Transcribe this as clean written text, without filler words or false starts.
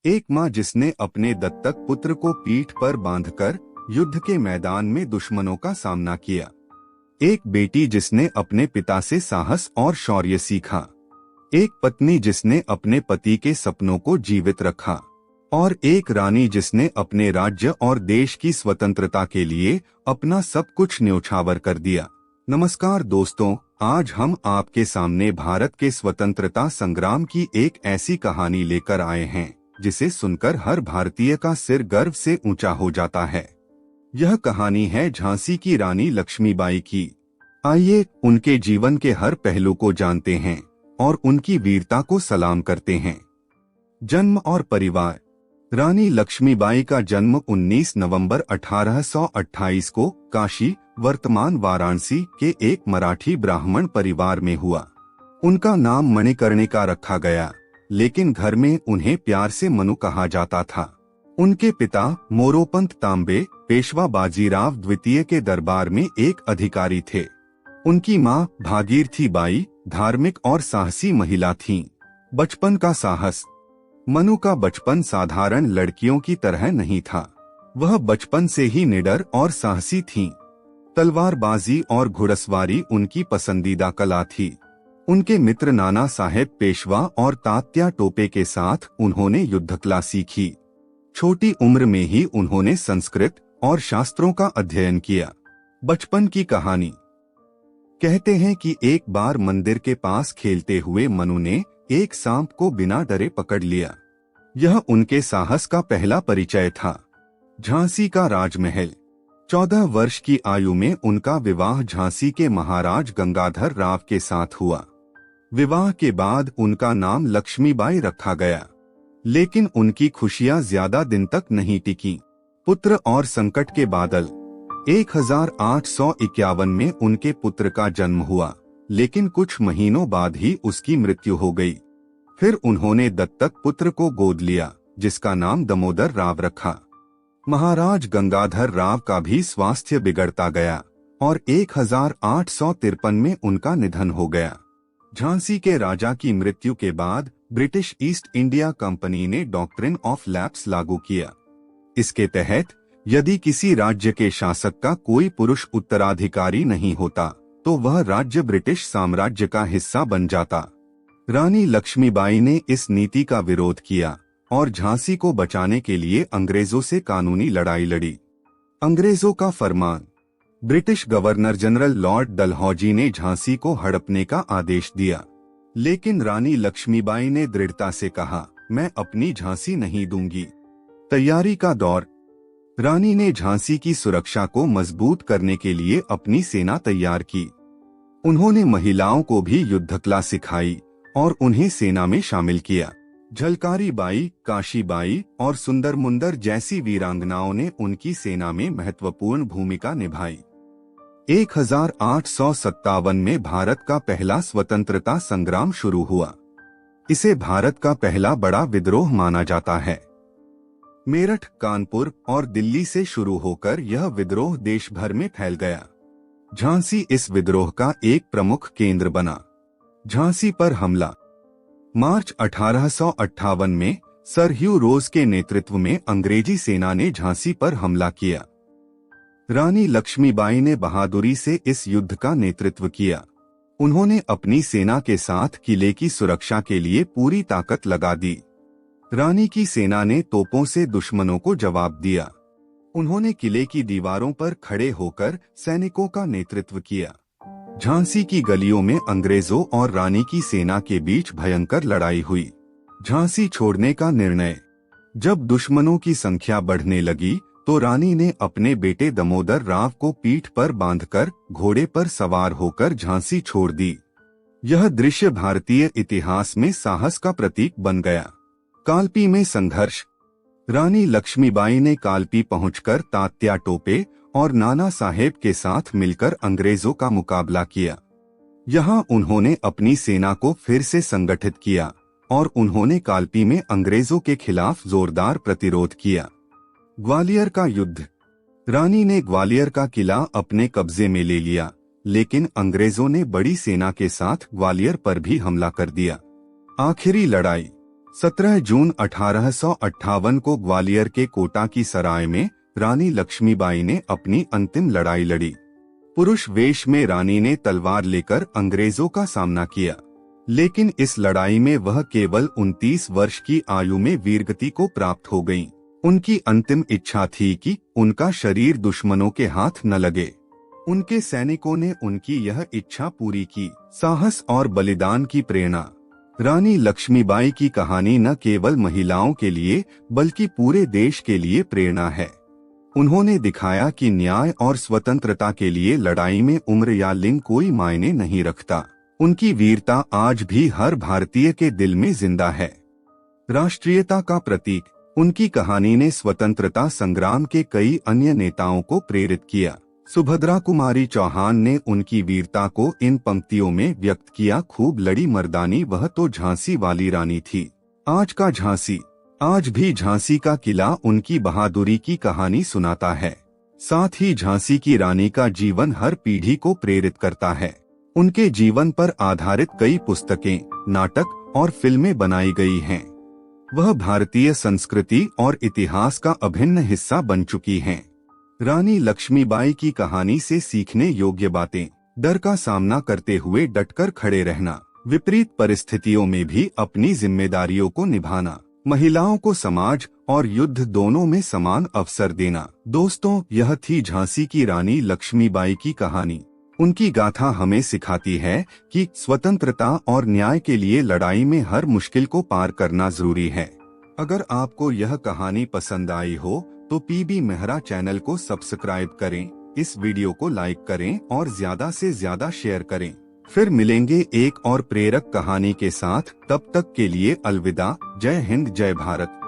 एक माँ जिसने अपने दत्तक पुत्र को पीठ पर बांधकर युद्ध के मैदान में दुश्मनों का सामना किया। एक बेटी जिसने अपने पिता से साहस और शौर्य सीखा। एक पत्नी जिसने अपने पति के सपनों को जीवित रखा और एक रानी जिसने अपने राज्य और देश की स्वतंत्रता के लिए अपना सब कुछ न्योछावर कर दिया। नमस्कार दोस्तों, आज हम आपके सामने भारत के स्वतंत्रता संग्राम की एक ऐसी कहानी लेकर आए हैं जिसे सुनकर हर भारतीय का सिर गर्व से ऊंचा हो जाता है। यह कहानी है झांसी की रानी लक्ष्मीबाई की। आइए उनके जीवन के हर पहलू को जानते हैं और उनकी वीरता को सलाम करते हैं। जन्म और परिवार। रानी लक्ष्मीबाई का जन्म 19 नवंबर 1828 को काशी, वर्तमान वाराणसी के एक मराठी ब्राह्मण परिवार में हुआ। उनका नाम मणिकर्णिका रखा गया, लेकिन घर में उन्हें प्यार से मनु कहा जाता था। उनके पिता मोरोपंत तांबे पेशवा बाजीराव द्वितीय के दरबार में एक अधिकारी थे। उनकी मां भागीरथी बाई धार्मिक और साहसी महिला थीं। बचपन का साहस। मनु का बचपन साधारण लड़कियों की तरह नहीं था। वह बचपन से ही निडर और साहसी थीं। तलवारबाजी और घुड़सवारी उनकी पसंदीदा कला थी। उनके मित्र नाना साहेब पेशवा और तात्या टोपे के साथ उन्होंने युद्धकला सीखी। छोटी उम्र में ही उन्होंने संस्कृत और शास्त्रों का अध्ययन किया। बचपन की कहानी। कहते हैं कि एक बार मंदिर के पास खेलते हुए मनु ने एक सांप को बिना डरे पकड़ लिया। यह उनके साहस का पहला परिचय था। झांसी का राजमहल। 14 वर्ष की आयु में उनका विवाह झांसी के महाराज गंगाधर राव के साथ हुआ। विवाह के बाद उनका नाम लक्ष्मीबाई रखा गया, लेकिन उनकी खुशियां ज्यादा दिन तक नहीं टिकी। पुत्र और संकट के बादल। 1851 में उनके पुत्र का जन्म हुआ, लेकिन कुछ महीनों बाद ही उसकी मृत्यु हो गई। फिर उन्होंने दत्तक पुत्र को गोद लिया, जिसका नाम दामोदर राव रखा। महाराज गंगाधर राव का भी स्वास्थ्य बिगड़ता गया और 1853 में उनका निधन हो गया। झांसी के राजा की मृत्यु के बाद ब्रिटिश ईस्ट इंडिया कंपनी ने डॉक्ट्रिन ऑफ लैप्स लागू किया। इसके तहत यदि किसी राज्य के शासक का कोई पुरुष उत्तराधिकारी नहीं होता तो वह राज्य ब्रिटिश साम्राज्य का हिस्सा बन जाता। रानी लक्ष्मीबाई ने इस नीति का विरोध किया और झांसी को बचाने के लिए अंग्रेजों से कानूनी लड़ाई लड़ी। अंग्रेजों का फरमान। British governor general lord Dalhousie ने झांसी को हड़पने का आदेश दिया, लेकिन रानी लक्ष्मीबाई ने दृढ़ता से कहा, मैं अपनी झांसी नहीं दूंगी। तैयारी का दौर। रानी ने झांसी की सुरक्षा को मजबूत करने के लिए अपनी सेना तैयार की। उन्होंने महिलाओं को भी युद्धकला सिखाई और उन्हें सेना में शामिल किया। झलकारी बाई, काशी बाई और सुंदरमुंदर जैसी वीरांगनाओं ने उनकी सेना में महत्वपूर्ण भूमिका निभाई। 1857 में भारत का पहला स्वतंत्रता संग्राम शुरू हुआ। इसे भारत का पहला बड़ा विद्रोह माना जाता है। मेरठ, कानपुर और दिल्ली से शुरू होकर यह विद्रोह देश भर में फैल गया। झांसी इस विद्रोह का एक प्रमुख केंद्र बना। झांसी पर हमला। मार्च 1858 में सर ह्यू रोज के नेतृत्व में अंग्रेजी सेना ने झांसी पर हमला किया। रानी लक्ष्मीबाई ने बहादुरी से इस युद्ध का नेतृत्व किया। उन्होंने अपनी सेना के साथ किले की सुरक्षा के लिए पूरी ताकत लगा दी। रानी की सेना ने तोपों से दुश्मनों को जवाब दिया। उन्होंने किले की दीवारों पर खड़े होकर सैनिकों का नेतृत्व किया। झांसी की गलियों में अंग्रेजों और रानी की सेना के बीच भयंकर लड़ाई हुई। झांसी छोड़ने का निर्णय। जब दुश्मनों की संख्या बढ़ने लगी तो रानी ने अपने बेटे दामोदर राव को पीठ पर बांधकर घोड़े पर सवार होकर झांसी छोड़ दी। यह दृश्य भारतीय इतिहास में साहस का प्रतीक बन गया। कालपी में संघर्ष। रानी लक्ष्मीबाई ने कालपी पहुंचकर तात्या टोपे और नाना साहेब के साथ मिलकर अंग्रेजों का मुकाबला किया। यहाँ उन्होंने अपनी सेना को फिर से संगठित किया और उन्होंने कालपी में अंग्रेजों के खिलाफ जोरदार प्रतिरोध किया। ग्वालियर का युद्ध। रानी ने ग्वालियर का किला अपने कब्जे में ले लिया, लेकिन अंग्रेजों ने बड़ी सेना के साथ ग्वालियर पर भी हमला कर दिया। आखिरी लड़ाई। 17 जून 1858 को ग्वालियर के कोटा की सराय में रानी लक्ष्मीबाई ने अपनी अंतिम लड़ाई लड़ी। पुरुष वेश में रानी ने तलवार लेकर अंग्रेजों का सामना किया, लेकिन इस लड़ाई में वह केवल 29 वर्ष की आयु में वीरगति को प्राप्त हो गईं। उनकी अंतिम इच्छा थी कि उनका शरीर दुश्मनों के हाथ न लगे। उनके सैनिकों ने उनकी यह इच्छा पूरी की। साहस और बलिदान की प्रेरणा। रानी लक्ष्मीबाई की कहानी न केवल महिलाओं के लिए बल्कि पूरे देश के लिए प्रेरणा है। उन्होंने दिखाया कि न्याय और स्वतंत्रता के लिए लड़ाई में उम्र या लिंग कोई मायने नहीं रखता। उनकी वीरता आज भी हर भारतीय के दिल में जिंदा है। राष्ट्रीयता का प्रतीक। उनकी कहानी ने स्वतंत्रता संग्राम के कई अन्य नेताओं को प्रेरित किया। सुभद्रा कुमारी चौहान ने उनकी वीरता को इन पंक्तियों में व्यक्त किया। खूब लड़ी मर्दानी, वह तो झांसी वाली रानी थी। आज का झांसी। आज भी झांसी का किला उनकी बहादुरी की कहानी सुनाता है। साथ ही झांसी की रानी का जीवन हर पीढ़ी को प्रेरित करता है। उनके जीवन पर आधारित कई पुस्तकें, नाटक और फिल्में बनाई गई हैं। वह भारतीय संस्कृति और इतिहास का अभिन्न हिस्सा बन चुकी हैं। रानी लक्ष्मीबाई की कहानी से सीखने योग्य बातें। डर का सामना करते हुए डटकर खड़े रहना, विपरीत परिस्थितियों में भी अपनी जिम्मेदारियों को निभाना, महिलाओं को समाज और युद्ध दोनों में समान अवसर देना। दोस्तों, यह थी झांसी की रानी लक्ष्मीबाई की कहानी। उनकी गाथा हमें सिखाती है कि स्वतंत्रता और न्याय के लिए लड़ाई में हर मुश्किल को पार करना जरूरी है। अगर आपको यह कहानी पसंद आई हो तो पीबी मेहरा चैनल को सब्सक्राइब करें, इस वीडियो को लाइक करें और ज्यादा से ज्यादा शेयर करें। फिर मिलेंगे एक और प्रेरक कहानी के साथ। तब तक के लिए अलविदा। जय हिंद, जय भारत।